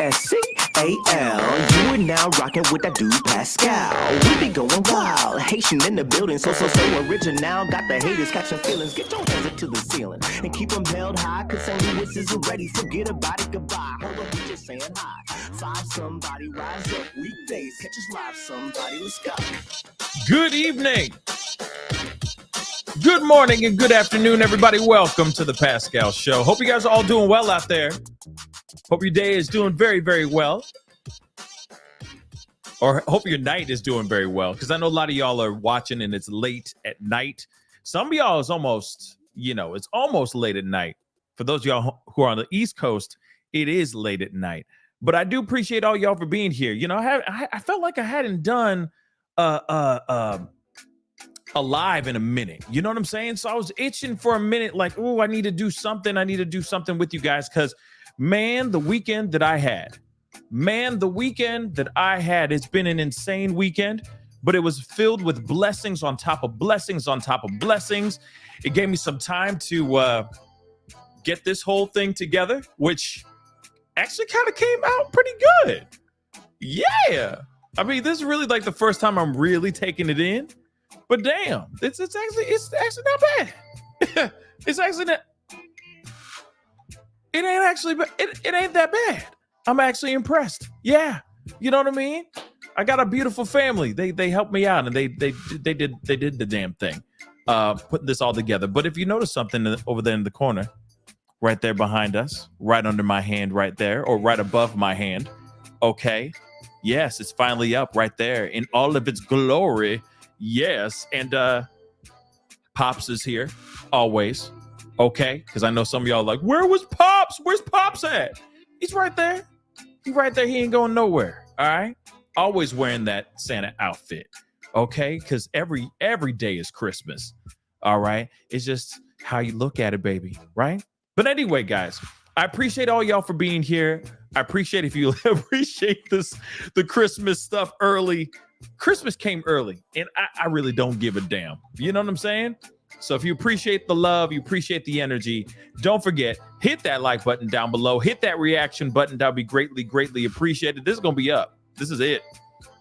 Pascal. You are now rocking with that dude Pascal. We be going wild, Haitian in the building, so original. Got the haters catching feelings. Get your hands up to the ceiling and keep them held high, cause St. Louis isn't ready. Forget about it, goodbye. Hold up, we just saying hi. Five somebody, rise up. Weekdays, catch us live somebody. Let's go. Good evening. Good morning and good afternoon, everybody. Welcome to the Pascal Show. Hope you guys are all doing well out there. Hope your day is doing very, very well. Or hope your night is doing very well, because I know a lot of y'all are watching and it's late at night. Some of y'all is almost, it's almost late at night. For those of y'all who are on the East Coast, it is late at night. But I do appreciate all y'all for being here. I felt like I hadn't done a live in a minute. You know what I'm saying? So I was itching for a minute, like, I need to do something. I need to do something with you guys, because man, the weekend that I had, it's been an insane weekend, but it was filled with blessings on top of blessings on top of blessings. It gave me some time to get this whole thing together, which actually kind of came out pretty good. Yeah. I mean, this is really like the first time I'm really taking it in, but damn, it's actually not bad. It's actually not. It ain't that bad. I'm actually impressed. Yeah. You know what I mean? I got a beautiful family. They helped me out and they did the damn thing. Putting this all together. But if you notice something over there in the corner, right there behind us, right under my hand right there, or right above my hand. Okay. Yes, it's finally up right there in all of its glory. Yes. And Pops is here always. Okay, because I know some of y'all are like, where was Pops? Where's Pops at? He's right there. He's right there. He ain't going nowhere. All right. Always wearing that Santa outfit. Okay, because every day is Christmas. All right. It's just how you look at it, baby. Right. But anyway, guys, I appreciate all y'all for being here. I appreciate if you appreciate the Christmas stuff early. Christmas came early, and I really don't give a damn. You know what I'm saying? So if you appreciate the love, you appreciate the energy, don't forget, hit that like button down below. Hit that reaction button. That would be greatly, greatly appreciated. This is going to be up. This is it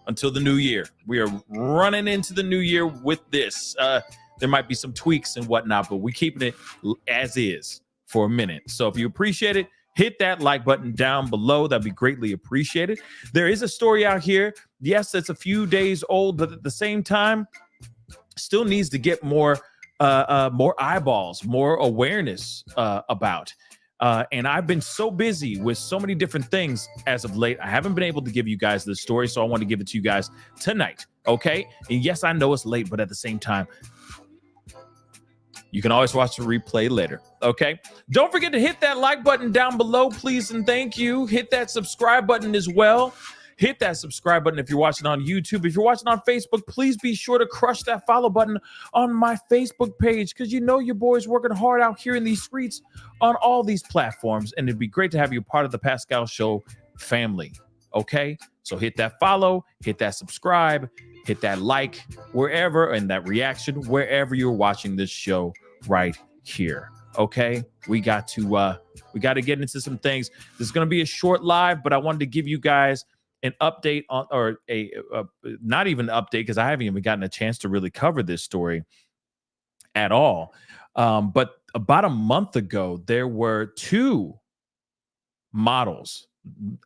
until the new year. We are running into the new year with this. There might be some tweaks and whatnot, but we're keeping it as is for a minute. So if you appreciate it, hit that like button down below. That'd be greatly appreciated. There is a story out here. Yes, it's a few days old, but at the same time, still needs to get more eyeballs, more awareness about. And I've been so busy with so many different things as of late. I haven't been able to give you guys this story, so I want to give it to you guys tonight, okay? And yes, I know it's late, but at the same time, you can always watch the replay later, okay? Don't forget to hit that like button down below, please, and thank you. Hit that subscribe button as well. Hit that subscribe button if you're watching on YouTube. If you're watching on Facebook, please be sure to crush that follow button on my Facebook page, because your boy's working hard out here in these streets on all these platforms, and it'd be great to have you part of the Pascal Show family, okay? So hit that follow, hit that subscribe, hit that like wherever, and that reaction wherever you're watching this show right here, okay? We got to get into some things. This is going to be a short live, but I wanted to give you guys an update on, or not even an update, because I haven't even gotten a chance to really cover this story at all. But about a month ago, there were two models,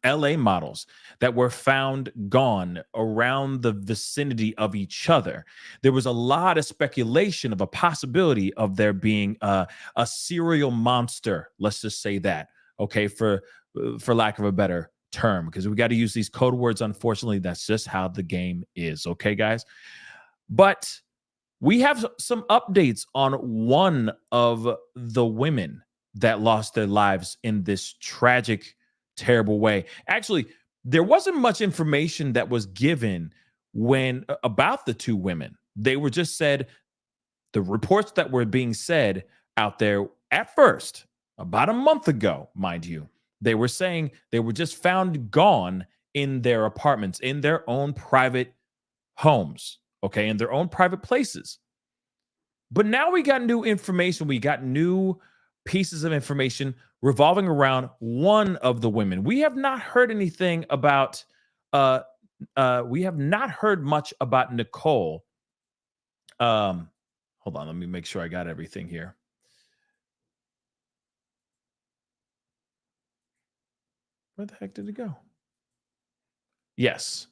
LA models, that were found gone around the vicinity of each other. There was a lot of speculation of a possibility of there being a serial monster. Let's just say that, okay, for lack of a better term, because we got to use these code words. Unfortunately, that's just how the game is. Okay, guys. But we have some updates on one of the women that lost their lives in this tragic, terrible way. Actually, there wasn't much information that was given about the two women. They were just said, the reports that were being said out there at first, about a month ago, mind you, they were saying they were just found gone in their apartments, in their own private homes, okay, in their own private places. But now we got new information. We got new pieces of information revolving around one of the women. We have not heard anything about uh we have not heard much about Nicole. Hold on, let me make sure I got everything here. Where the heck did it go? Yes.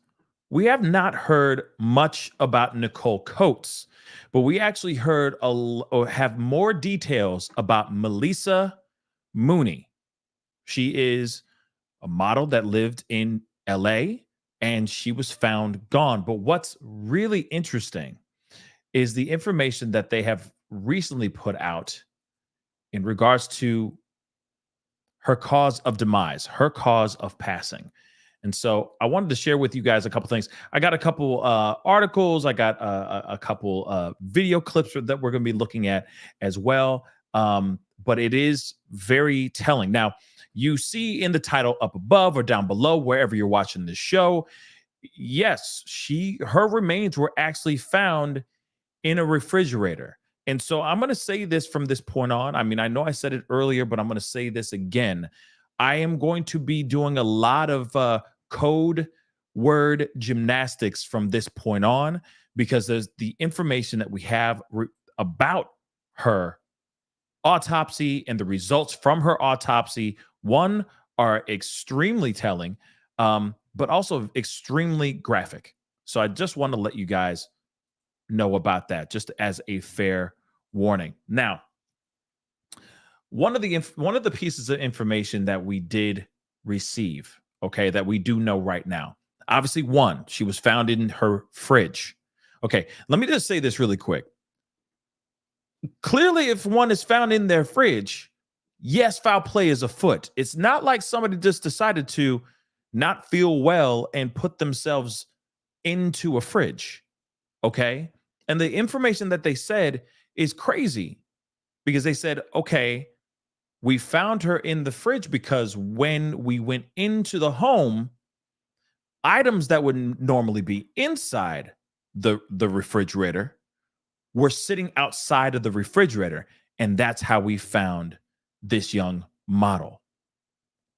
We have not heard much about Nicole Coates, but we actually heard or have more details about Maleesa Mooney. She is a model that lived in LA and she was found gone. But what's really interesting is the information that they have recently put out in regards to her cause of demise, her cause of passing. And so I wanted to share with you guys a couple things. I got a couple articles. I got a couple video clips that we're going to be looking at as well. But it is very telling. Now, you see in the title up above or down below, wherever you're watching this show, yes, her remains were actually found in a refrigerator. And so I'm going to say this from this point on. I mean, I know I said it earlier, but I'm going to say this again. I am going to be doing a lot of code word gymnastics from this point on, because there's the information that we have about her autopsy and the results from her autopsy, one, are extremely telling, but also extremely graphic. So I just want to let you guys know about that, just as a fair warning. Now, one of the pieces of information that we did receive, okay, that we do know right now, obviously, one, she was found in her fridge. Okay, let me just say this really quick. Clearly, if one is found in their fridge, yes, foul play is afoot. It's not like somebody just decided to not feel well and put themselves into a fridge. Okay. And the information that they said is crazy, because they said, okay, we found her in the fridge because when we went into the home, items that would normally be inside the refrigerator were sitting outside of the refrigerator. And that's how we found this young model.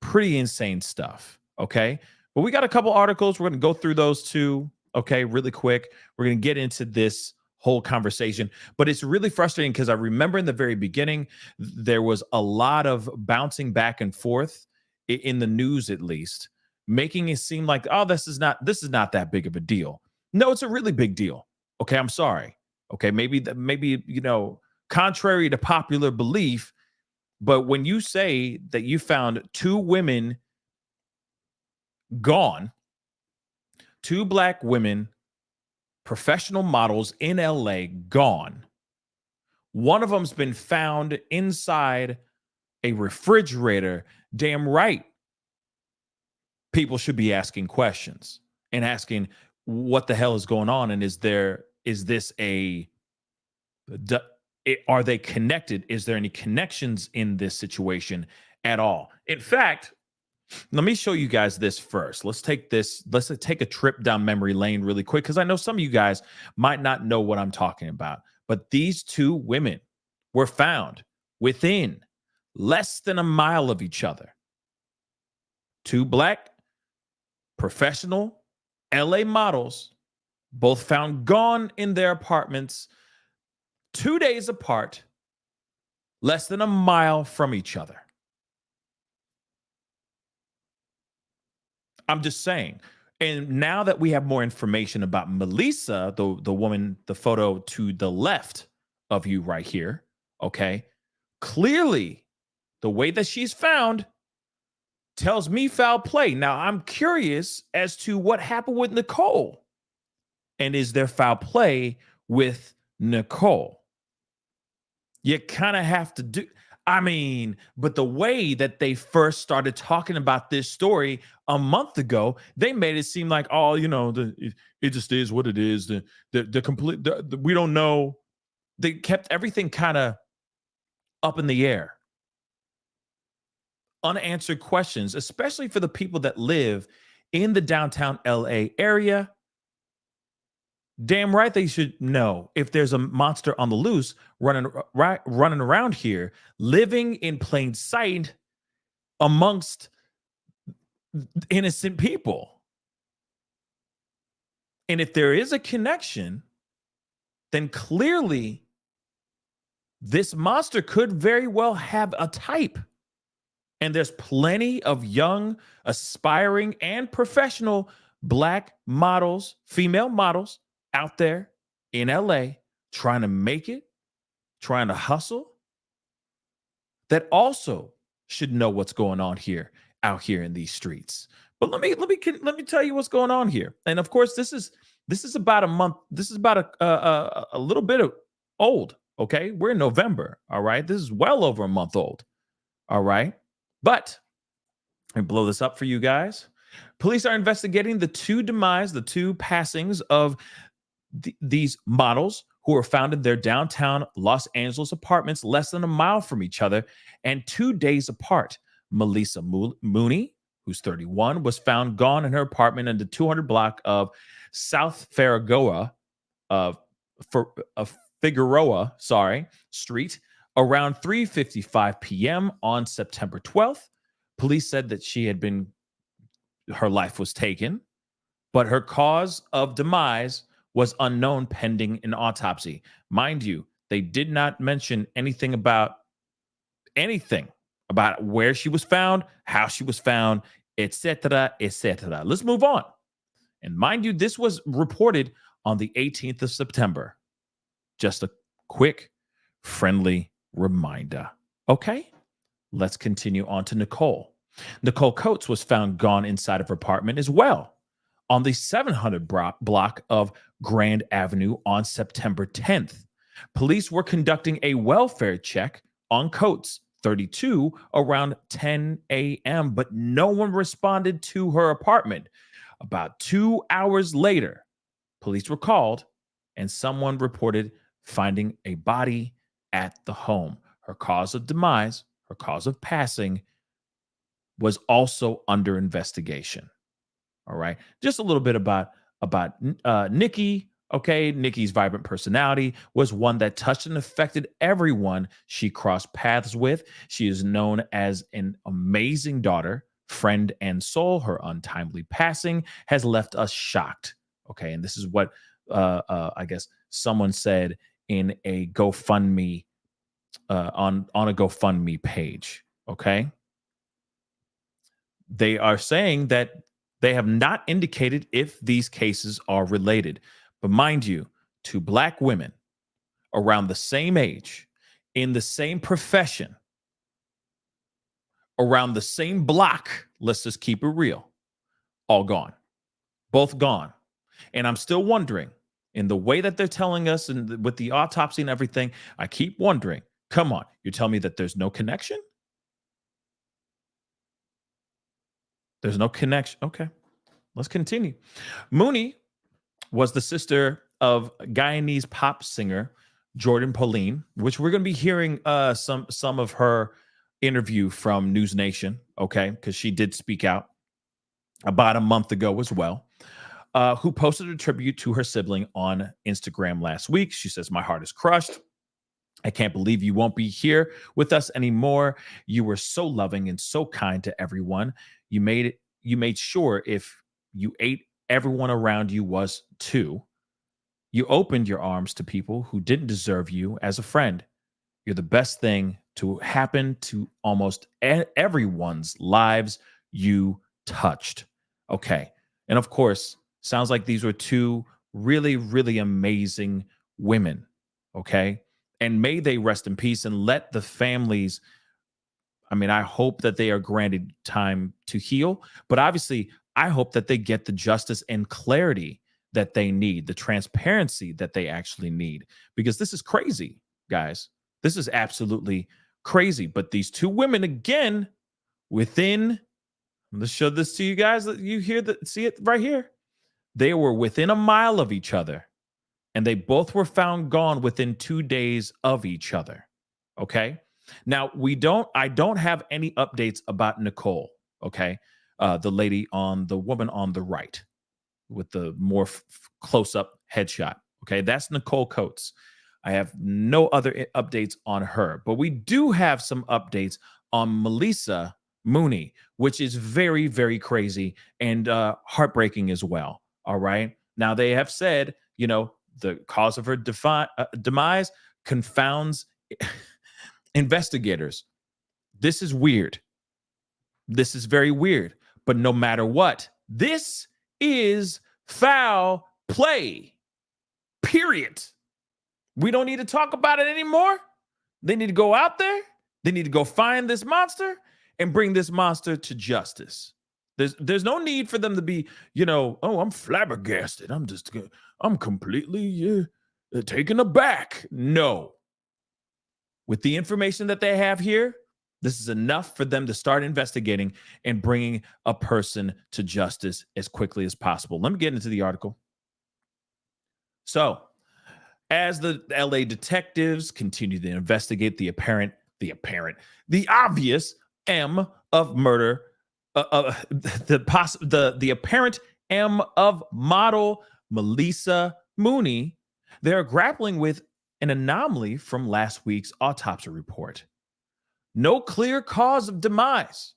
Pretty insane stuff. Okay. But we got a couple articles. We're going to go through those too. Okay, really quick. We're going to get into this whole conversation, but it's really frustrating because I remember in the very beginning, there was a lot of bouncing back and forth in the news, at least, making it seem like, oh, this is not that big of a deal. No, it's a really big deal. Okay, I'm sorry. Okay, maybe contrary to popular belief, but when you say that you found two women gone, two Black women, professional models in LA, gone. One of them's been found inside a refrigerator. Damn right. People should be asking questions and asking what the hell is going on, and are they connected? Is there any connections in this situation at all? In fact, let me show you guys this first. Let's take a trip down memory lane really quick, because I know some of you guys might not know what I'm talking about. But these two women were found within less than a mile of each other. Two Black professional LA models, both found gone in their apartments 2 days apart, less than a mile from each other. I'm just saying. And now that we have more information about Maleesa, the woman, the photo to the left of you right here, okay, clearly the way that she's found tells me foul play. Now, I'm curious as to what happened with Nicole. And is there foul play with Nicole? You kind of have to do... I mean, but the way that they first started talking about this story a month ago, they made it seem like, oh, it just is what it is. We don't know. They kept everything kind of up in the air. Unanswered questions, especially for the people that live in the downtown LA area. Damn right they should know if there's a monster on the loose running around here, living in plain sight amongst innocent people. And if there is a connection, then clearly this monster could very well have a type. And there's plenty of young, aspiring, and professional Black models, female models out there in LA trying to make it, trying to hustle, that also should know what's going on here, out here in these streets. But let me tell you what's going on here. And of course, this is about a month. This is about a little bit of old. Okay, we're in November. All right, this is well over a month old. All right, but I blow this up for you guys. Police are investigating the two passings of these models who were found in their downtown Los Angeles apartments less than a mile from each other and 2 days apart. Maleesa Mooney, who's 31, was found gone in her apartment in the 200 block of South Figueroa Street around 3:55 p.m. on September 12th. Police said that her life was taken, but her cause of demise was unknown pending an autopsy. Mind you, they did not mention anything about where she was found, how she was found, etc., etc. Let's move on. And mind you, this was reported on the 18th of September. Just a quick, friendly reminder. Okay, let's continue on to Nicole. Nicole Coates was found gone inside of her apartment as well on the 700 block of Grand Avenue on September 10th. Police were conducting a welfare check on Coates, 32, around 10 a.m., but no one responded to her apartment. About 2 hours later, police were called and someone reported finding a body at the home. Her cause of demise, her cause of passing, was also under investigation. All right. Just a little bit about Nikki. Okay. Nikki's vibrant personality was one that touched and affected everyone she crossed paths with. She is known as an amazing daughter, friend, and soul. Her untimely passing has left us shocked. Okay. And this is what I guess someone said in a GoFundMe on a GoFundMe page. Okay. They are saying that they have not indicated if these cases are related. But mind you, two Black women around the same age, in the same profession, around the same block, let's just keep it real, all gone, both gone. And I'm still wondering, in the way that they're telling us and with the autopsy and everything, I keep wondering, come on, you're telling me that there's no connection? There's no connection. Okay, let's continue. Mooney was the sister of Guyanese pop singer Jordan Pauline, which we're going to be hearing some of her interview from News Nation, okay, because she did speak out about a month ago as well, who posted a tribute to her sibling on Instagram last week. She says, "My heart is crushed. I can't believe you won't be here with us anymore. You were so loving and so kind to everyone. You made sure if you ate, everyone around you was too. You opened your arms to people who didn't deserve you as a friend. You're the best thing to happen to almost everyone's lives you touched." Okay. And of course, sounds like these were two really, really amazing women. Okay. And may they rest in peace and let the families, I hope that they are granted time to heal, but obviously, I hope that they get the justice and clarity that they need, the transparency that they actually need, because this is crazy, guys. This is absolutely crazy. But these two women, again, I'm going to show this to you guys. You see it right here. They were within a mile of each other, and they both were found gone within 2 days of each other. Okay. Now I don't have any updates about Nicole. Okay. The woman on the right. with the more close-up headshot. Okay, that's Nicole Coates. I have no other updates on her, but we do have some updates on Maleesa Mooney, which is very, very crazy and heartbreaking as well. All right. Now, they have said, the cause of her demise confounds investigators. This is weird. This is very weird. But no matter what, this is foul play. Period. We don't need to talk about it anymore. They need to go out there. They need to go find this monster and bring this monster to justice. There's no need for them to be, oh, I'm flabbergasted. I'm completely taken aback. No. With the information that they have here, this is enough for them to start investigating and bringing a person to justice as quickly as possible. Let me get into the article. So, as the LA detectives continue to investigate the obvious M of murder, the apparent M of model Maleesa Mooney, they're grappling with an anomaly from last week's autopsy report. No clear cause of demise.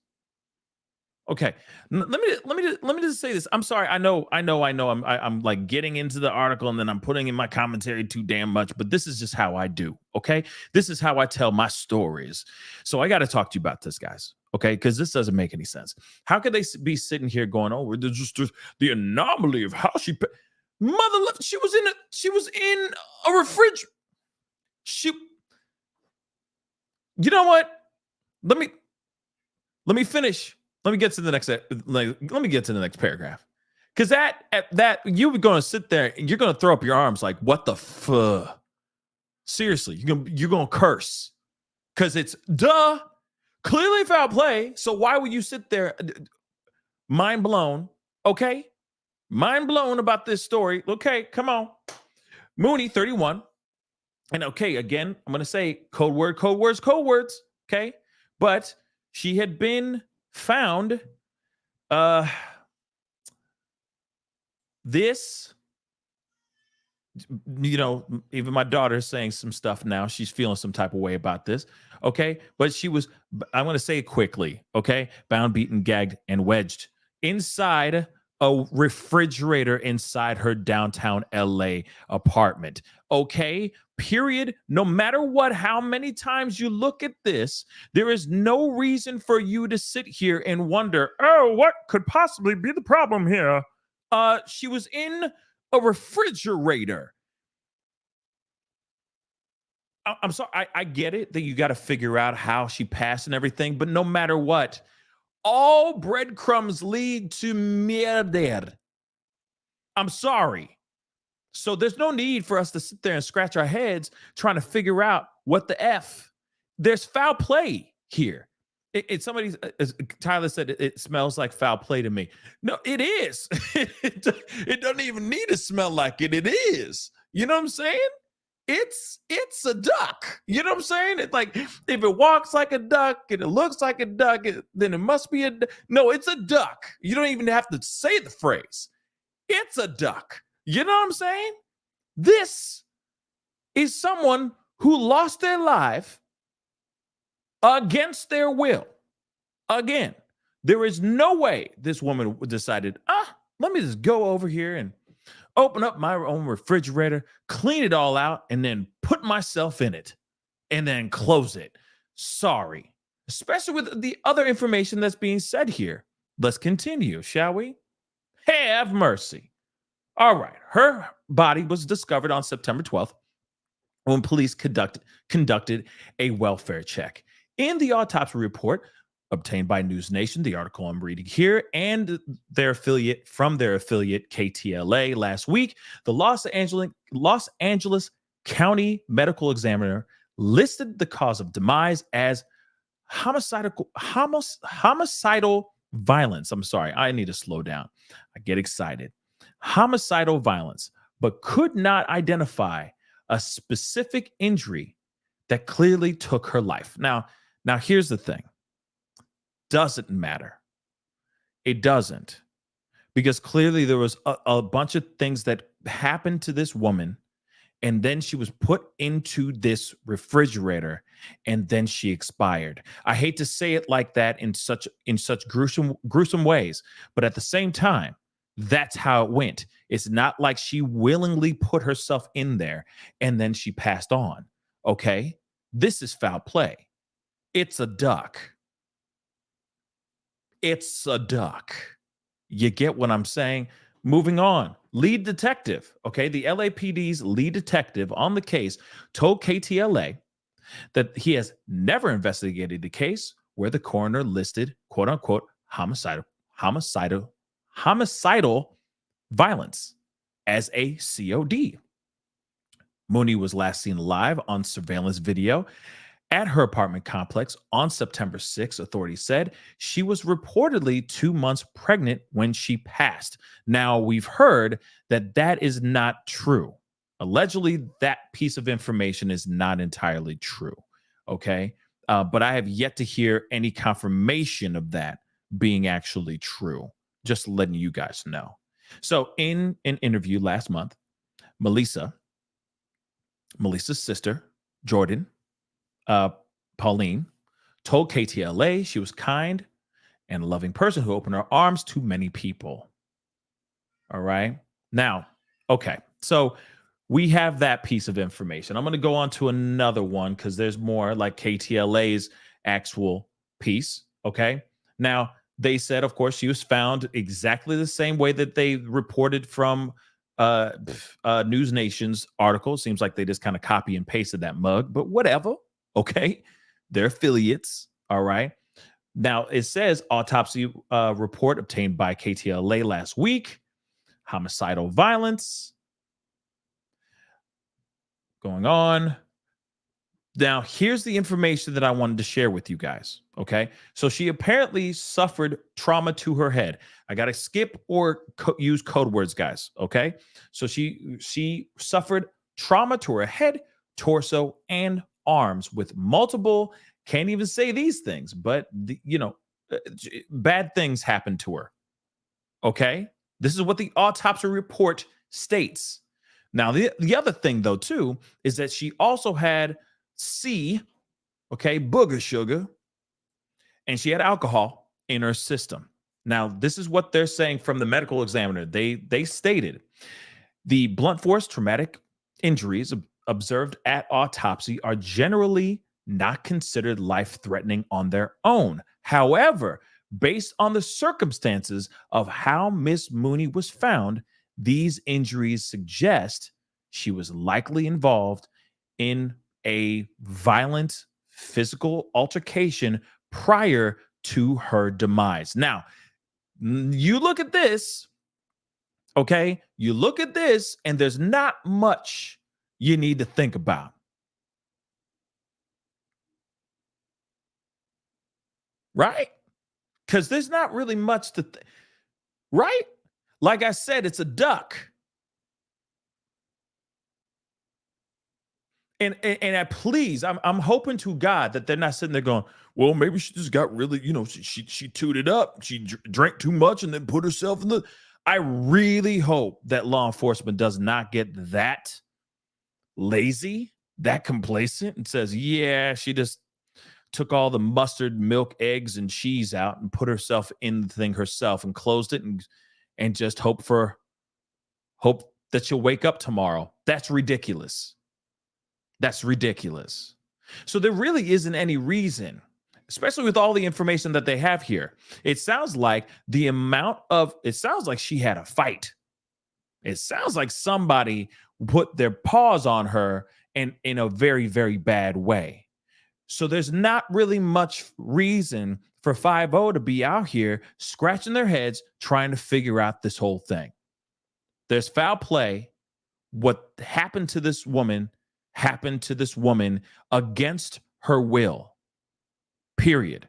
Okay, let me just say this. I'm sorry. I know. I'm like getting into the article and then I'm putting in my commentary too damn much. But this is just how I do. Okay, this is how I tell my stories. So I got to talk to you about this, guys. Okay, because this doesn't make any sense. How could they be sitting here going, "Oh, there's just the anomaly of how she she was in a refrigerator. You know what? Let me finish. Let me get to the next. Let me get to the next paragraph, because that you're going to sit there and you're going to throw up your arms like, what the fuck? Seriously, you're going to curse because it's clearly foul play. So why would you sit there, mind blown? Okay, mind blown about this story. Okay, come on, Mooney, 31, and okay, again, I'm going to say code words. Okay, but she had been found this, even my daughter's saying some stuff now. She's feeling some type of way about this. Okay, but she was, I'm going to say it quickly. Okay, bound, beaten, gagged, and wedged inside a refrigerator inside her downtown LA apartment. Okay, period. No matter what, how many times you look at this, there is no reason for you to sit here and wonder, oh, what could possibly be the problem here? She was in a refrigerator. I'm sorry. I get it that you got to figure out how she passed and everything, but no matter what, all breadcrumbs lead to murder. I'm sorry. So there's no need for us to sit there and scratch our heads trying to figure out what the F. There's foul play here. Somebody, as Tyler said, it smells like foul play to me. No, it is. It doesn't even need to smell like it. It is. You know what I'm saying? It's a duck. You know what I'm saying? It's like, if it walks like a duck and it looks like a duck, then it must be no, it's a duck. You don't even have to say the phrase. It's a duck. You know what I'm saying? This is someone who lost their life against their will. Again, there is no way this woman decided, let me just go over here and open up my own refrigerator, clean it all out, and then put myself in it and then close it. Sorry. Especially with the other information that's being said here. Let's continue, shall we? Have mercy. All right. Her body was discovered on September 12th when police conducted a welfare check. In the autopsy report obtained by News Nation, the article I'm reading here, and their affiliate KTLA last week, the Los Angeles County Medical Examiner listed the cause of demise as homicidal violence. I'm sorry, I need to slow down. I get excited. Homicidal violence, but could not identify a specific injury that clearly took her life. Now here's the thing. Doesn't matter. It doesn't. because clearly there was a bunch of things that happened to this woman, and then she was put into this refrigerator, and then she expired. I hate to say it like that in such gruesome ways, but at the same time, that's how it went. It's not like she willingly put herself in there and then she passed on. Okay? This is foul play. It's a duck. It's a duck. You get what I'm saying? Moving on. Lead detective, okay? The LAPD's lead detective on the case told KTLA that he has never investigated the case where the coroner listed quote unquote homicidal violence as a COD. Mooney was last seen live on surveillance video at her apartment complex on September 6, authorities said. She was reportedly 2 months pregnant when she passed. Now, we've heard that that is not true. Allegedly, that piece of information is not entirely true. Okay. But I have yet to hear any confirmation of that being actually true. Just letting you guys know. So, in an interview last month, Maleesa's sister, Jordan, Pauline, told KTLA she was kind and a loving person who opened her arms to many people. All right. Now, okay. So we have that piece of information. I'm going to go on to another one because there's more, like KTLA's actual piece. Okay. Now, they said, of course, she was found exactly the same way that they reported from News Nation's article. Seems like they just kind of copy and pasted that mug, but whatever. Okay. They're affiliates. All right. Now, it says autopsy report obtained by KTLA last week. Homicidal violence. Going on. Now, here's the information that I wanted to share with you guys. Okay. So she apparently suffered trauma to her head. I got to skip or use code words, guys. Okay. So she suffered trauma to her head, torso, and arms with multiple, can't even say these things, but bad things happened to her. Okay. This is what the autopsy report states. Now, the other thing, though, too, is that she also had booger sugar, and she had alcohol in her system. Now, this is what they're saying from the medical examiner. They stated the blunt force traumatic injuries observed at autopsy are generally not considered life-threatening on their own. However, based on the circumstances of how Miss Mooney was found, these injuries suggest she was likely involved in a violent physical altercation prior to her demise. Now, you look at this, okay? You look at this, and there's not much you need to think about. Right? Because there's not really much to right? Like I said, it's a duck. And please, I'm hoping to God that they're not sitting there going, well, maybe she just got really, she tooted up. She drank too much and then put herself in the. I really hope that law enforcement does not get that lazy, that complacent, and says, yeah, she just took all the mustard, milk, eggs, and cheese out and put herself in the thing herself and closed it and just hope that she'll wake up tomorrow. That's ridiculous. That's ridiculous. So there really isn't any reason, especially with all the information that they have here. It sounds like she had a fight. It sounds like somebody put their paws on her and in a very, very bad way. So there's not really much reason for 5-0 to be out here scratching their heads trying to figure out this whole thing. There's foul play. What happened to this woman against her will. Period.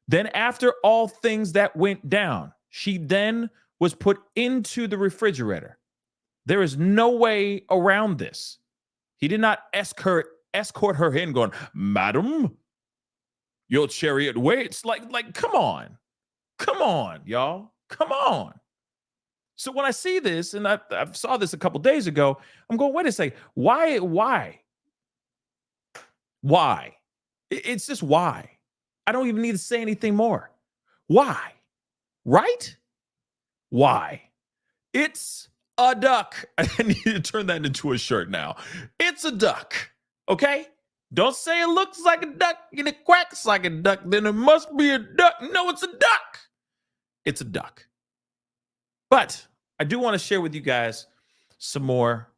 Then after all things that went down, she then was put into the refrigerator. There is no way around this. He did not escort her in going, madam, your chariot waits. Like, come on, y'all. Come on. So when I see this, and I saw this a couple days ago, I'm going, wait a second, why? It's just why. I don't even need to say anything more. Why? Right? Why? It's a duck. I need to turn that into a shirt now. It's a duck. Okay? Don't say it looks like a duck and it quacks like a duck. Then it must be a duck. No, it's a duck. It's a duck. But I do want to share with you guys some more.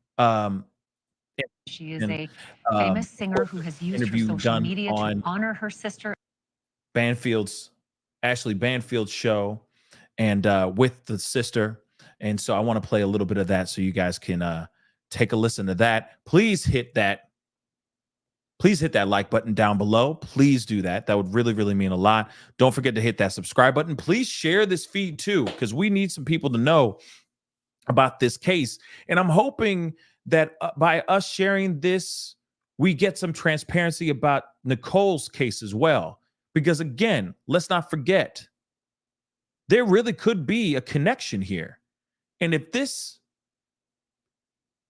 She is a famous singer who has used her social media to honor her sister. Ashley Banfield's show, and with the sister. And so I want to play a little bit of that so you guys can take a listen to that. Please hit that like button down below. Please do that. That would really, really mean a lot. Don't forget to hit that subscribe button. Please share this feed too, because we need some people to know about this case. And I'm hoping that by us sharing this, we get some transparency about Nicole's case as well. Because again, let's not forget, there really could be a connection here. And if this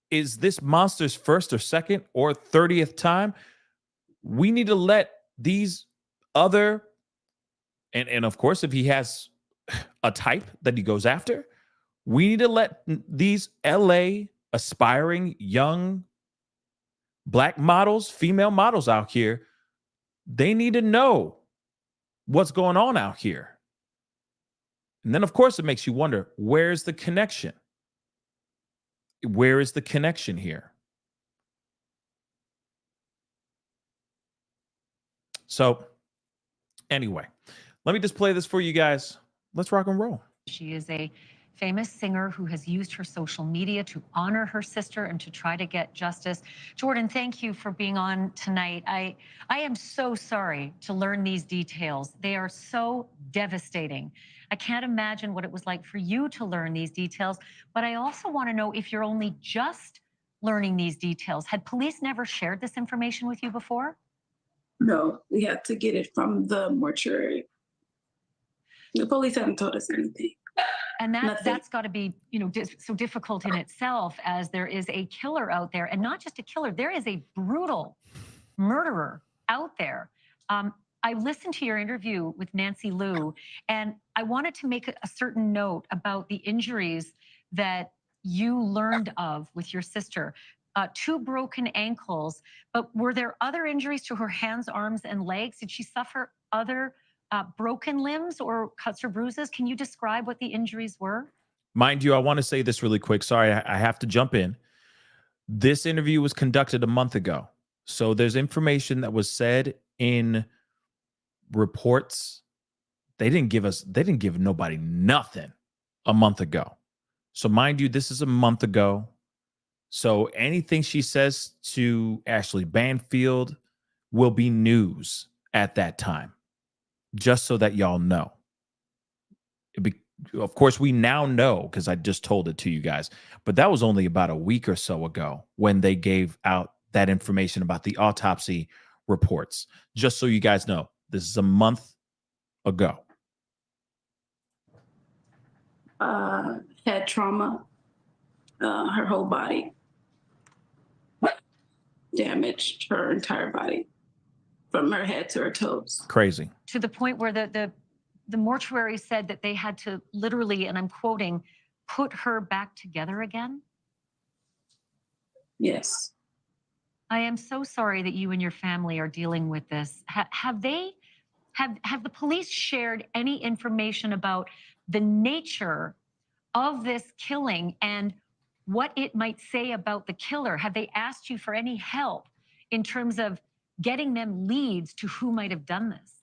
is this monster's first or second or 30th time, we need to let these other, and of course, if he has a type that he goes after, we need to let these LA aspiring young Black models, female models out here, they need to know what's going on out here. And then, of course, it makes you wonder, where's the connection? Where is the connection here? So, anyway, let me just play this for you guys. Let's rock and roll. She is a famous singer who has used her social media to honor her sister and to try to get justice. Jordan, thank you for being on tonight. I am so sorry to learn these details. They are so devastating. I can't imagine what it was like for you to learn these details, but I also want to know if you're only just learning these details. Had police never shared this information with you before? No, we had to get it from the mortuary. The police haven't told us anything. And that's got to be, so difficult in itself, as there is a killer out there, and not just a killer. There is a brutal murderer out there. I listened to your interview with Nancy Liu, and I wanted to make a certain note about the injuries that you learned of with your sister. 2 broken ankles, but were there other injuries to her hands, arms, and legs? Did she suffer other broken limbs or cuts or bruises? Can you describe what the injuries were? Mind you, I want to say this really quick. Sorry, I have to jump in. This interview was conducted a month ago. So there's information that was said in reports. They didn't give nobody nothing a month ago. So mind you, this is a month ago. So anything she says to Ashley Banfield will be news at that time. Just so that y'all know. Of course, we now know because I just told it to you guys, but that was only about a week or so ago when they gave out that information about the autopsy reports. Just so you guys know, this is a month ago. Head trauma, her whole body damaged, her entire body. From her head to her toes. Crazy. To the point where the mortuary said that they had to literally, and I'm quoting, put her back together again? Yes. I am so sorry that you and your family are dealing with this. Have the police shared any information about the nature of this killing and what it might say about the killer? Have they asked you for any help in terms of getting them leads to who might have done this?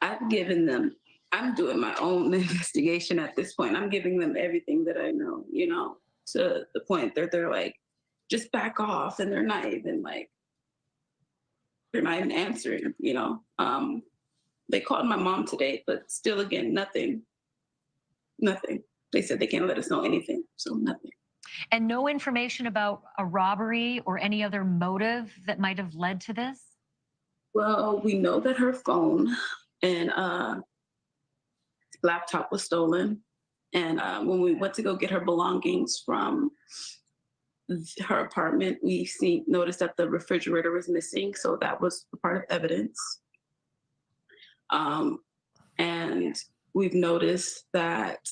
I've given them, I'm doing my own investigation at this point. I'm giving them everything that I know, to the point that they're like, just back off. And they're not even answering, They called my mom today, but still, again, nothing. They said they can't let us know anything, so nothing. And no information about a robbery or any other motive that might have led to this? Well, we know that her phone and laptop was stolen. And when we went to go get her belongings from her apartment, we noticed that the refrigerator was missing. So that was a part of evidence. And we've noticed that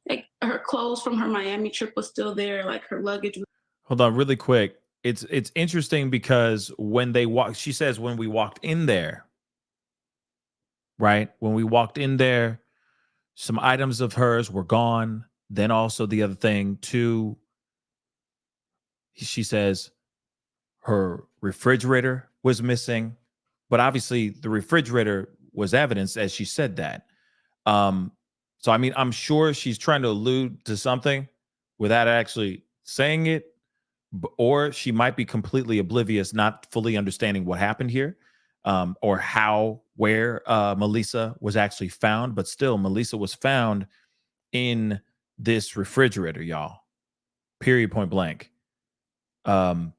like her clothes from her Miami trip was still there, like her luggage. Hold on, really quick. It's interesting because when they walk, she says when we walked in there, right? When we walked in there, some items of hers were gone. Then also the other thing too, she says her refrigerator was missing, but obviously the refrigerator was evidence as she said that. So I mean, I'm sure she's trying to allude to something without actually saying it, or she might be completely oblivious, not fully understanding what happened here, or where Maleesa was actually found. But still, Maleesa was found in this refrigerator, y'all. Period, point blank. And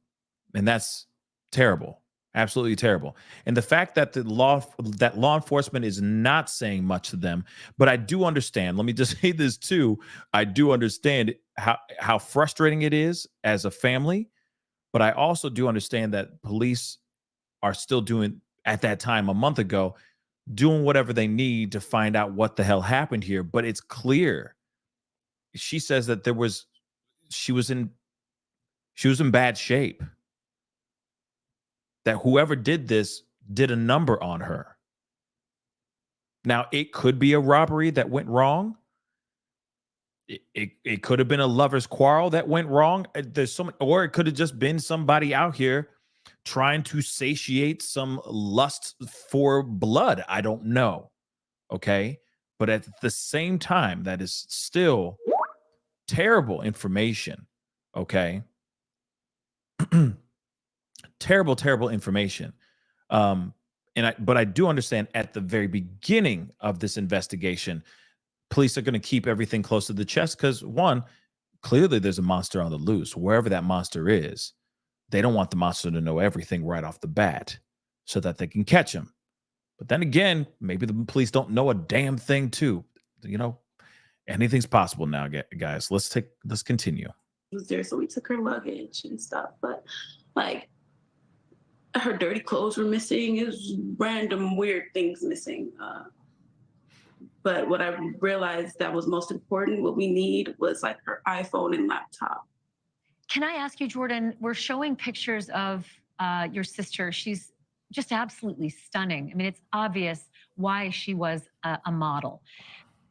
that's terrible, absolutely terrible. And the fact that law enforcement is not saying much to them, but I do understand. Let me just say this too. I do understand how frustrating it is as a family, but I also do understand that police are still doing, at that time a month ago, doing whatever they need to find out what the hell happened here. But it's clear. She says that she was in bad shape. That whoever did this did a number on her. Now, it could be a robbery that went wrong. It could have been a lover's quarrel that went wrong. There's so many, or it could have just been somebody out here trying to satiate some lust for blood. I don't know. Okay. But at the same time, that is still terrible information. Okay. Terrible information. But I do understand at the very beginning of this investigation, police are going to keep everything close to the chest because, one, clearly there's a monster on the loose. Wherever that monster is, they don't want the monster to know everything right off the bat so that they can catch him. But then again, maybe the police don't know a damn thing too. You know, anything's possible now, guys. Let's continue. Was there, so we took her luggage and stuff, but like her dirty clothes were missing. It was random weird things missing. But what I realized that was most important, what we need was like her iPhone and laptop. Can I ask you, Jordan, we're showing pictures of your sister. She's just absolutely stunning. I mean, it's obvious why she was a model.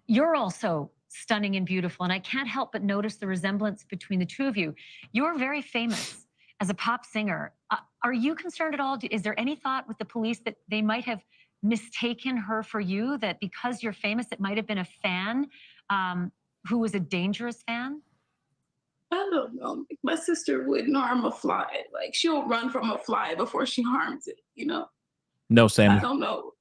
You're also stunning and beautiful, and I can't help but notice the resemblance between the two of you. You're very famous as a pop singer. Are you concerned at all? Is there any thought with the police that they might have mistaken her for you, that because you're famous, it might have been a fan who was a dangerous fan? I don't know. My sister wouldn't harm a fly. Like, she'll run from a fly before she harms it, you know? No, Sammy. I don't know.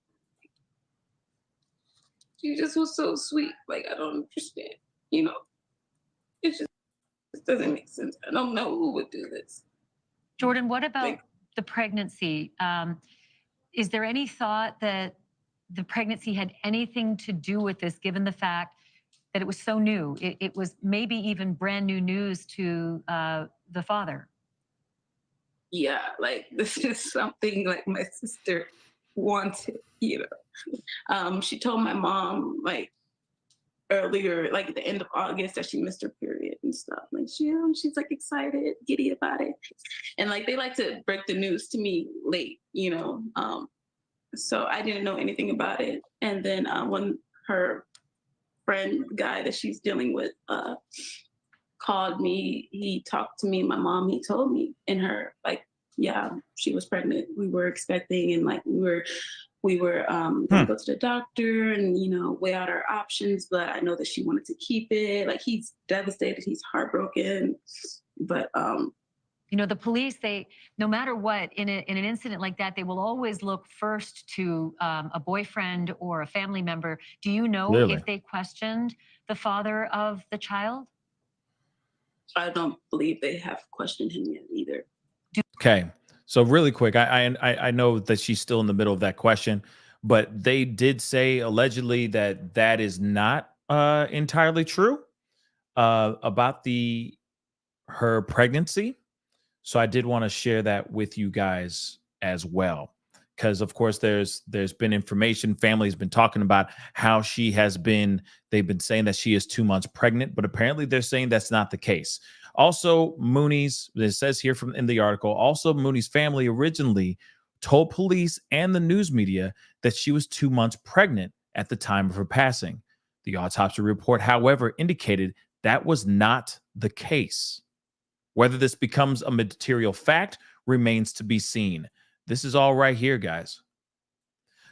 She just was so sweet. Like, I don't understand, you know? It doesn't make sense. I don't know who would do this. Jordan, what about the pregnancy? Is there any thought that the pregnancy had anything to do with this, given the fact that it was so new? It was maybe even brand new news to the father. Yeah, like, this is something like my sister wanted, you know. She told my mom, like, earlier, like at the end of August, that she missed her period and stuff. Like, she's like excited, giddy about it. And like, they like to break the news to me late, you know. So I didn't know anything about it. And then when her friend guy that she's dealing with called me, he talked to me, my mom, he told me, and her, like, yeah, she was pregnant. We were expecting, and like we were gonna go to the doctor and, you know, weigh out our options, but I know that she wanted to keep it. Like, he's devastated, he's heartbroken. But you know, the police, they, no matter what, in an incident like that, they will always look first to a boyfriend or a family member. Do you know if they questioned the father of the child? I don't believe they have questioned him yet either. Okay. So really quick, I know that she's still in the middle of that question, but they did say allegedly that is not entirely true about her pregnancy. So I did want to share that with you guys as well. Because of course there's been information. Family's been talking about how they've been saying that she is 2 months pregnant, but apparently they're saying that's not the case. Also, Mooney's, it says here from in the article, also Mooney's family originally told police and the news media that she was 2 months pregnant at the time of her passing. The autopsy report, however, indicated that was not the case. Whether this becomes a material fact remains to be seen. This is all right here, guys.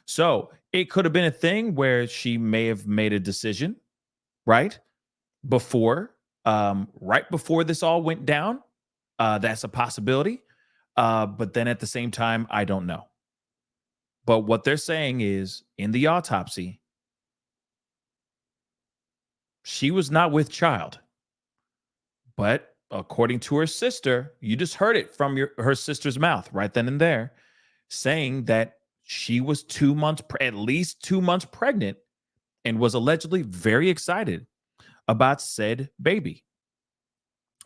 So it could have been a thing where she may have made a decision, right? Right before this all went down. That's a possibility. But then at the same time, I don't know. But what they're saying is in the autopsy, she was not with child. But according to her sister, you just heard it from her sister's mouth right then and there, saying that she was 2 months, at least 2 months pregnant, and was allegedly very excited about said baby.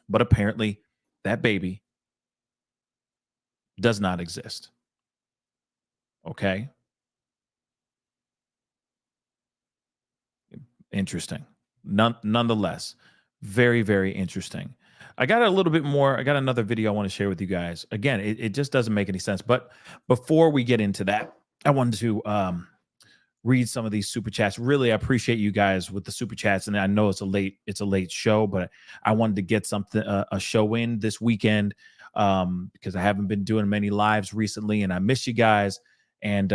But apparently that baby does not exist. Okay. Interesting. Nonetheless, very, very interesting. I got another video I want to share with you guys. Again, it just doesn't make any sense. But before we get into that, I wanted to read some of these super chats. Really, I appreciate you guys with the super chats. And I know it's a late show, but I wanted to get a show in this weekend because I haven't been doing many lives recently, and I miss you guys. And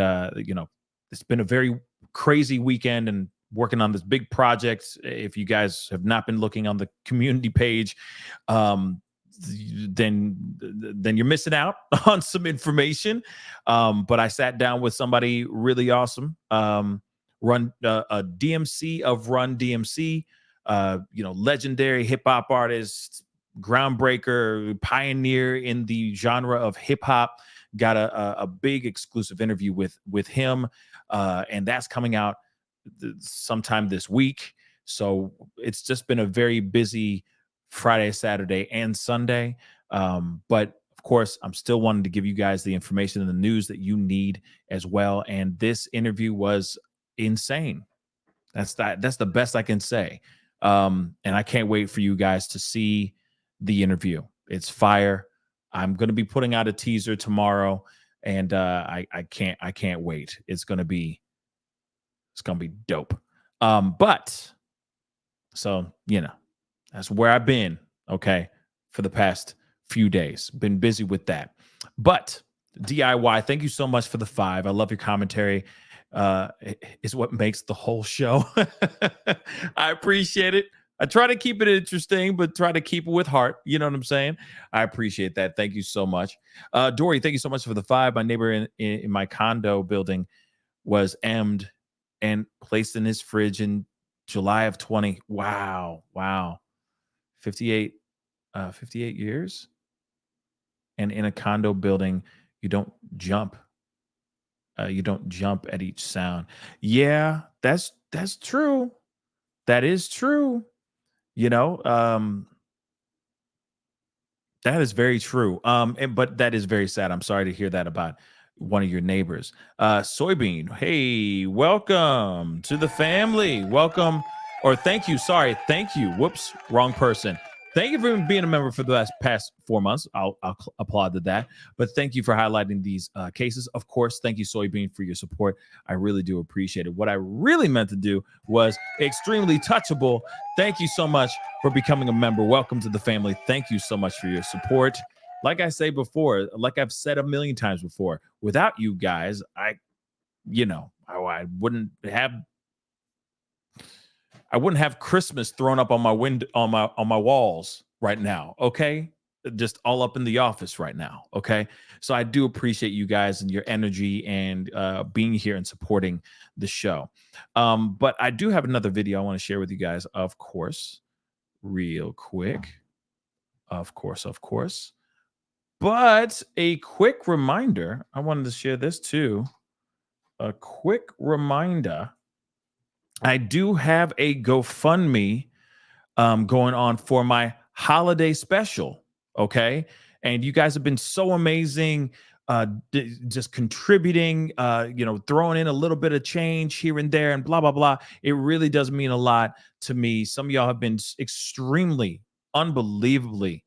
it's been a very crazy weekend and working on this big project. If you guys have not been looking on the community page, then you're missing out on some information. But I sat down with somebody really awesome, a DMC of Run DMC, legendary hip hop artist, groundbreaker, pioneer in the genre of hip hop. Got a big exclusive interview with him, and that's coming out sometime this week. So it's just been a very busy Friday, Saturday, and Sunday. But of course, I'm still wanting to give you guys the information and the news that you need as well. And this interview was insane. That's the best I can say. And I can't wait for you guys to see the interview. It's fire. I'm going to be putting out a teaser tomorrow, and I can't wait. It's going to be dope. But so, that's where I've been, okay, for the past few days. Been busy with that. But DIY, thank you so much for the 5. I love your commentary. Is what makes the whole show. I appreciate it. I try to keep it interesting, but try to keep it with heart. You know what I'm saying? I appreciate that. Thank you so much. Dory, thank you so much for the 5. My neighbor in my condo building was emmed and placed in his fridge in July of 20. Wow. 58 years. And in a condo building, you don't jump. You don't jump at each sound. Yeah, that's true. That is true. That is very true. But that is very sad. I'm sorry to hear that about one of your neighbors. Soybean, hey, welcome to the family. Welcome, or thank you. Sorry, thank you. Whoops, wrong person. Thank you for being a member for the past 4 months. I'll applaud to that. But thank you for highlighting these cases. Of course, thank you, Soybean, for your support. I really do appreciate it. What I really meant to do was extremely touchable. Thank you so much for becoming a member. Welcome to the family. Thank you so much for your support. Like I say before, like I've said a million times before, without you guys, I wouldn't have Christmas thrown up on my window, on my walls right now. Okay. Just all up in the office right now. Okay. So I do appreciate you guys and your energy and being here and supporting the show. But I do have another video I want to share with you guys, of course, real quick. Of course. But a quick reminder, I wanted to share this too. A quick reminder I do have a GoFundMe going on for my holiday special. Okay. And you guys have been so amazing, just contributing, throwing in a little bit of change here and there and blah, blah, blah. It really does mean a lot to me. Some of y'all have been extremely, unbelievably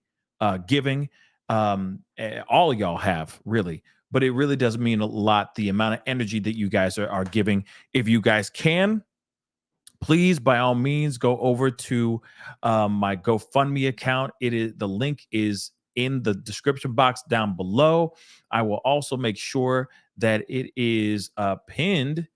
giving. All of y'all have, really. But it really does mean a lot, the amount of energy that you guys are giving. If you guys can, please, by all means, go over to my GoFundMe account. The link is in the description box down below. I will also make sure that it is pinned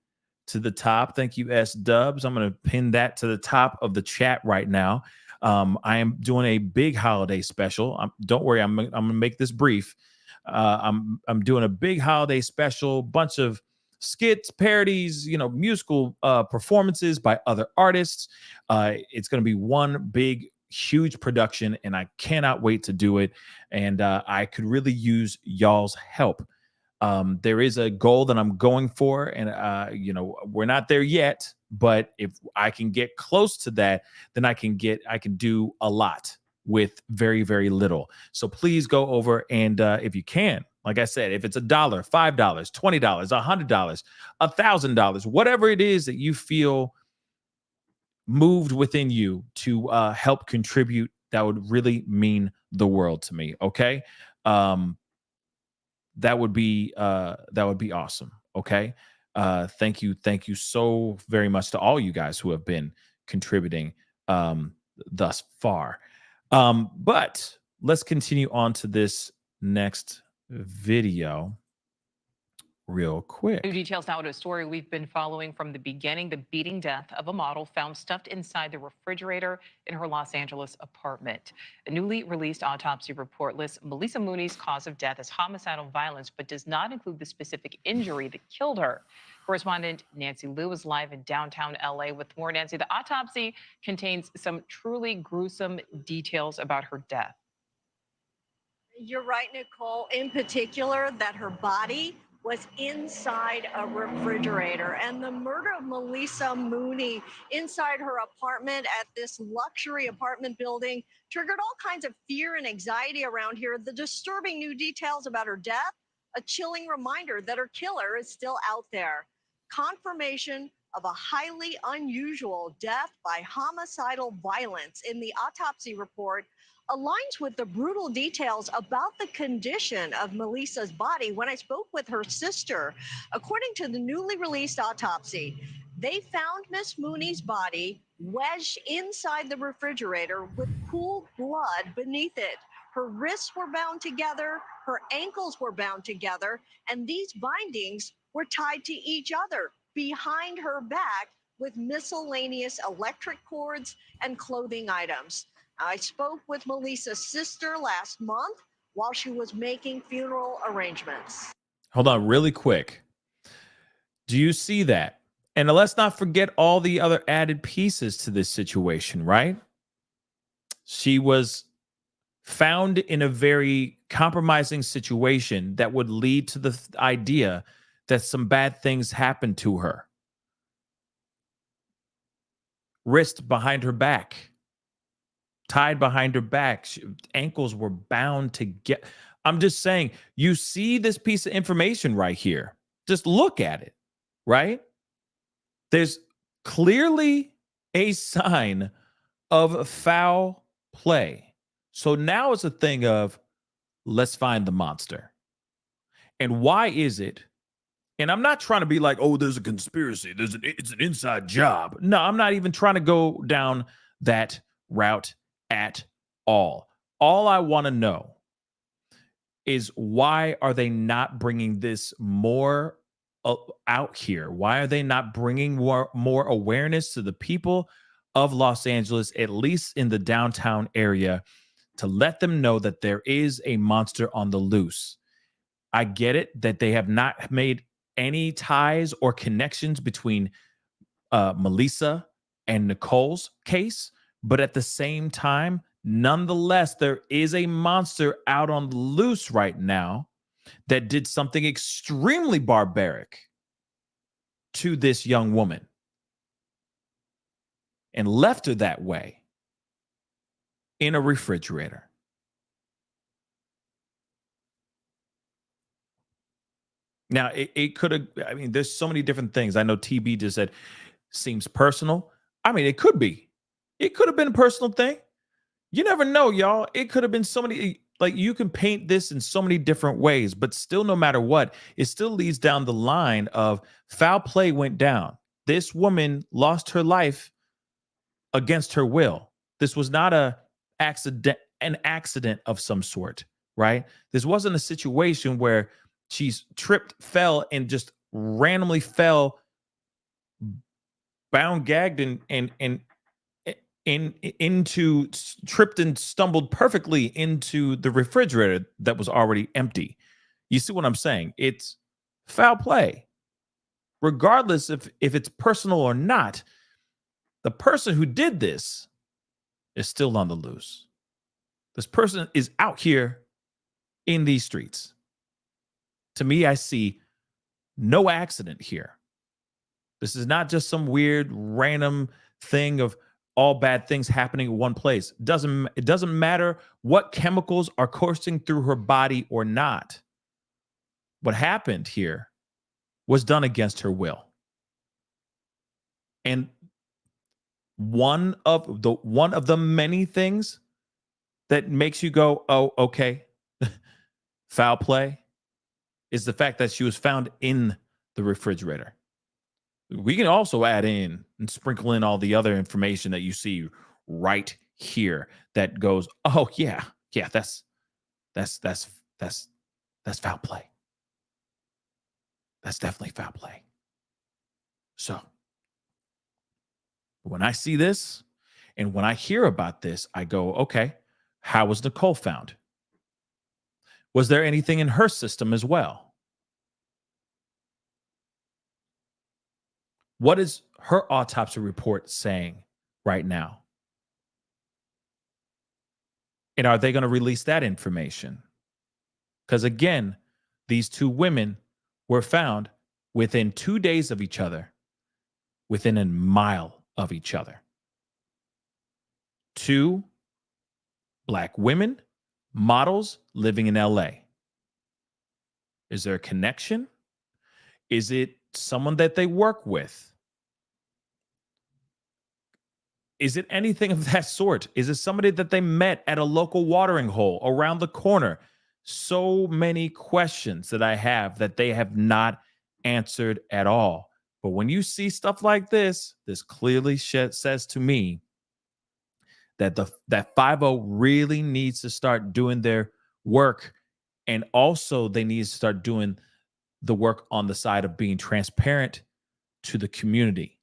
to the top. Thank you, S Dubs. I'm going to pin that to the top of the chat right now. I am doing a big holiday special. Don't worry, I'm going to make this brief. I'm doing a big holiday special, bunch of skits, parodies, musical performances by other artists. It's going to be one big, huge production, and I cannot wait to do it. And I could really use y'all's help. There is a goal that I'm going for, and we're not there yet. But if I can get close to that, then I can do a lot with very, very little. So please go over and if you can, like I said, if it's $1, $5, $20, $100, $1,000, whatever it is that you feel moved within you to help contribute, that would really mean the world to me. Okay. That would be awesome. Okay. Thank you so very much to all you guys who have been contributing thus far. But let's continue on to this next video real quick. New details now to a story we've been following from the beginning: the beating death of a model found stuffed inside the refrigerator in her Los Angeles apartment. A newly released autopsy report lists Maleesa Mooney's cause of death as homicidal violence, but does not include the specific injury that killed her. Correspondent Nancy Liu is live in downtown LA with more. Nancy, the autopsy contains some truly gruesome details about her death. You're right, Nicole, in particular that her body was inside a refrigerator, and the murder of Maleesa Mooney inside her apartment at this luxury apartment building triggered all kinds of fear and anxiety around here. The disturbing new details about her death, a chilling reminder that her killer is still out there. Confirmation of a highly unusual death by homicidal violence in the autopsy report aligns with the brutal details about the condition of Maleesa's body when I spoke with her sister. According to the newly released autopsy, they found Miss Mooney's body wedged inside the refrigerator with cool blood beneath it. Her wrists were bound together, her ankles were bound together, and these bindings were tied to each other behind her back with miscellaneous electric cords and clothing items. I spoke with Maleesa's sister last month while she was making funeral arrangements. Hold on really quick. Do you see that? And let's not forget all the other added pieces to this situation, right? She was found in a very compromising situation that would lead to the idea that some bad things happened to her. Wrist behind her back, tied behind her back, ankles were bound together. I'm just saying, you see this piece of information right here. Just look at it, right? There's clearly a sign of foul play. So now it's a thing of, let's find the monster. And why is it? And I'm not trying to be like, oh, there's a conspiracy. It's an inside job. No, I'm not even trying to go down that route at all. All I want to know is, why are they not bringing this more out here? Why are they not bringing more awareness to the people of Los Angeles, at least in the downtown area, to let them know that there is a monster on the loose? I get it that they have not made any ties or connections between Maleesa and Nicole's case, but at the same time, nonetheless, there is a monster out on the loose right now that did something extremely barbaric to this young woman. and left her that way in a refrigerator. Now, it could have, I mean, there's so many different things. I know TB just said, seems personal. I mean, it could be. It could have been a personal thing. You never know, y'all. It could have been so many, like, you can paint this in so many different ways, but still, no matter what, it still leads down the line of foul play went down. This woman lost her life against her will. This was not an accident of some sort, right? This wasn't a situation where she's tripped, fell, and just randomly fell, bound, gagged, into tripped and stumbled perfectly into the refrigerator that was already empty. You see what I'm saying? It's foul play. Regardless if it's personal or not, the person who did this is still on the loose. This person is out here in these streets. To me, I see no accident here. This is not just some weird random thing of all bad things happening in one place. It doesn't matter what chemicals are coursing through her body or not. What happened here was done against her will. And one of the many things that makes you go, oh, okay, foul play, is the fact that she was found in the refrigerator. We can also add in and sprinkle in all the other information that you see right here that goes, oh yeah, that's foul play. That's definitely foul play. So when I see this and when I hear about this, I go, okay, how was Nicole found? Was there anything in her system as well? What is her autopsy report saying right now? And are they going to release that information? Because again, these two women were found within 2 days of each other, within a mile of each other. Two Black women, models living in LA. Is there a connection? Is it someone that they work with? Is it anything of that sort? Is it somebody that they met at a local watering hole around the corner? So many questions that I have that they have not answered at all. But when you see stuff like this clearly says to me that that 5-0 really needs to start doing their work. And also they need to start doing the work on the side of being transparent to the community.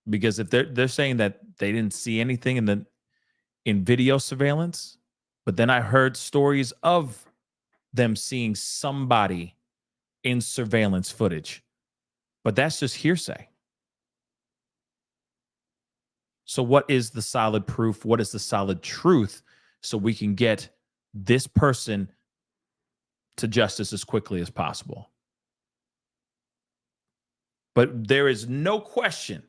Because if they're saying that they didn't see anything in video surveillance, but then I heard stories of them seeing somebody in surveillance footage, but that's just hearsay. So what is the solid proof? What is the solid truth so we can get this person to justice as quickly as possible? But there is no question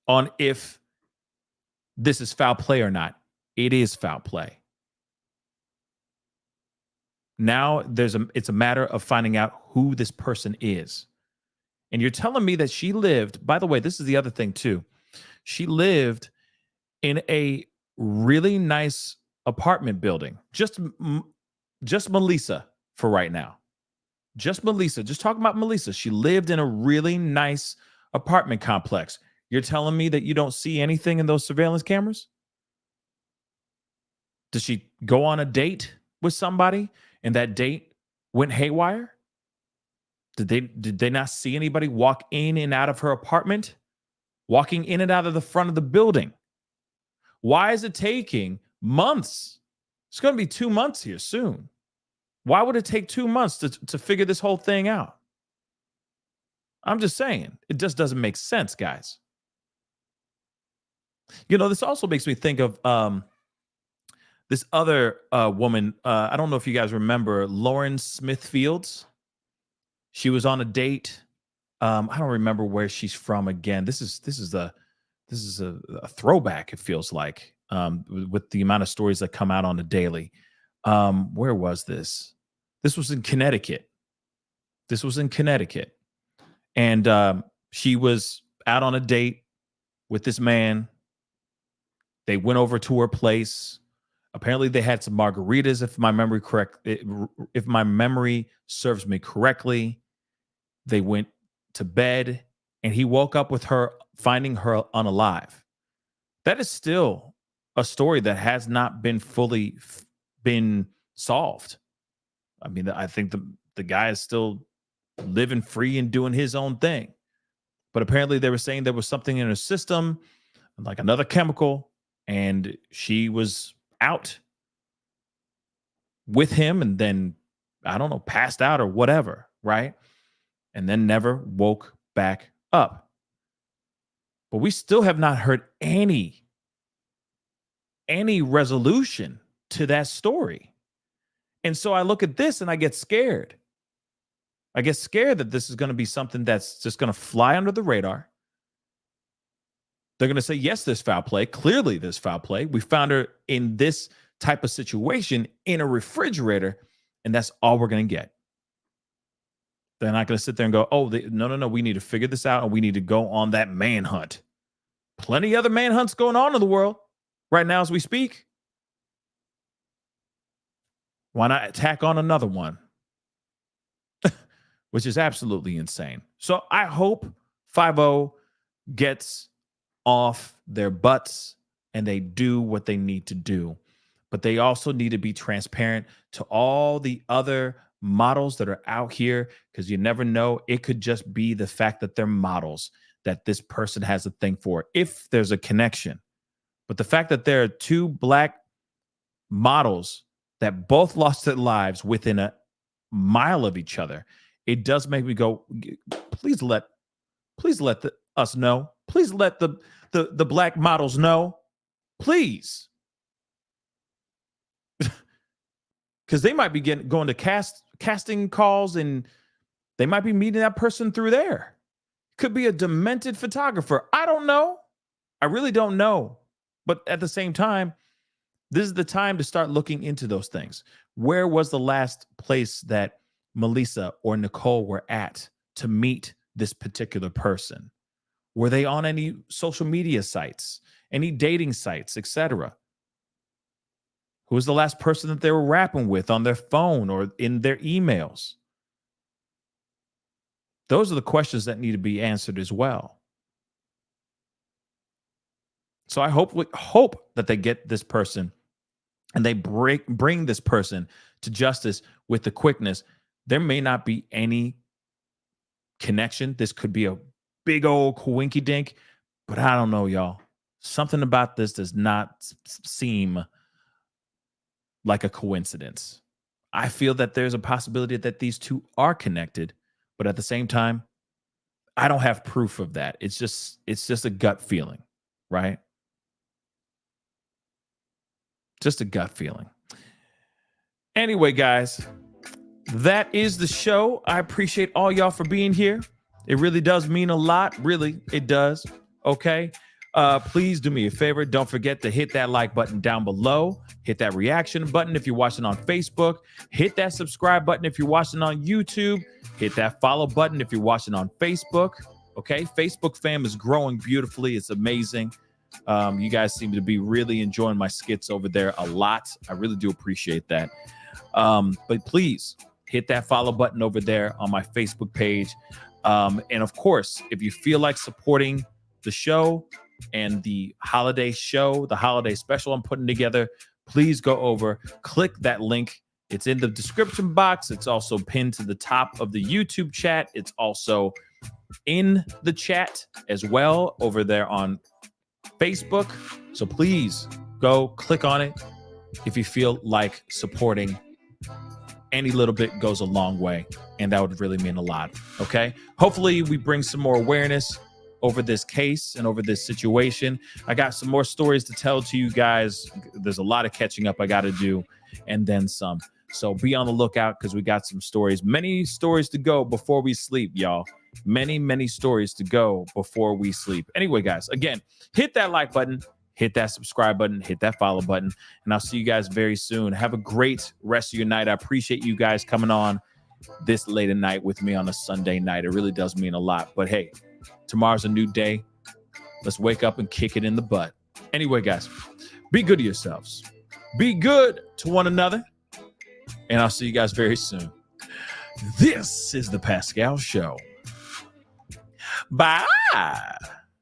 on if this is foul play or not. It is foul play. Now it's a matter of finding out who this person is. And you're telling me that she lived, by the way, this is the other thing too. She lived in a really nice apartment building. Just Maleesa for right now. Just Maleesa. Just talking about Maleesa. She lived in a really nice apartment complex. You're telling me that you don't see anything in those surveillance cameras? Did she go on a date with somebody and that date went haywire? Did they not see anybody walk in and out of her apartment? Walking in and out of the front of the building? Why is it taking months? It's going to be 2 months here soon. Why would it take 2 months to figure this whole thing out? I'm just saying, it just doesn't make sense, guys. You know, this also makes me think of this other woman. I don't know if you guys remember Lauren Smith Fields. She was on a date I don't remember where she's from again. This is a throwback, it feels like, with the amount of stories that come out on the daily. Where was this? This was in Connecticut. And she was out on a date with this man. They went over to her place. Apparently they had some margaritas, if my memory serves me correctly. They went to bed, and he woke up with her, finding her unalive. That is still a story that has not been fully been solved. I mean, I think the guy is still living free and doing his own thing. But apparently they were saying there was something in her system, like another chemical, and she was out with him and then, I don't know, passed out or whatever, right? And then never woke back up. But we still have not heard any resolution to that story. And so I look at this and I get scared. I get scared that this is going to be something that's just going to fly under the radar. They're going to say, yes, there's foul play. Clearly, there's foul play. We found her in this type of situation in a refrigerator, and that's all we're going to get. They're not going to sit there and go, oh, no, we need to figure this out, and we need to go on that manhunt. Plenty of other manhunts going on in the world right now as we speak. Why not tack on another one? Which is absolutely insane. So I hope 5-0 gets off their butts and they do what they need to do. But they also need to be transparent to all the other models that are out here, because you never know. It could just be the fact that they're models that this person has a thing for, if there's a connection. But the fact that there are two black models that both lost their lives within a mile of each other, it does make me go, please let us know. Please let the black models know. Please. Because they might be going to casting calls, and they might be meeting that person through there. Could be a demented photographer. I don't know. I really don't know. But at the same time, this is the time to start looking into those things. Where was the last place that Maleesa or Nicole were at to meet this particular person? Were they on any social media sites, any dating sites, etc.? Who was the last person that they were rapping with on their phone or in their emails? Those are the questions that need to be answered as well. So I hope that they get this person and they bring this person to justice with the quickness. There may not be any connection. This could be a big old coinky dink, but I don't know, y'all. Something about this does not seem like a coincidence. I feel that there's a possibility that these two are connected, but at the same time, I don't have proof of that. It's just a gut feeling, right? Just a gut feeling. Anyway, guys, that is the show. I appreciate all y'all for being here. It really does mean a lot. Really, it does. Okay. Please do me a favor. Don't forget to hit that like button down below. Hit that reaction button if you're watching on Facebook. Hit that subscribe button if you're watching on YouTube. Hit that follow button if you're watching on Facebook. Okay. Facebook fam is growing beautifully. It's amazing. You guys seem to be really enjoying my skits over there a lot. I really do appreciate that. But please hit that follow button over there on my Facebook page. And of course, if you feel like supporting the show and the holiday show, the holiday special I'm putting together, please go over, click that link. It's in the description box. It's also pinned to the top of the YouTube chat. It's also in the chat as well over there on Facebook. So please go click on it if you feel like supporting. Any little bit goes a long way, and that would really mean a lot. Okay. Hopefully we bring some more awareness over this case and over this situation. I got some more stories to tell to you guys. There's a lot of catching up I got to do, and then some. So be on the lookout, because we got some stories, many stories to go before we sleep, y'all. Many, many stories to go before we sleep. Anyway, guys, again, hit that like button, hit that subscribe button, hit that follow button, and I'll see you guys very soon. Have a great rest of your night. I appreciate you guys coming on this late at night with me on a Sunday night. It really does mean a lot. But hey, tomorrow's a new day. Let's wake up and kick it in the butt. Anyway, guys, be good to yourselves. Be good to one another. And I'll see you guys very soon. This is the Pascal Show. Bye.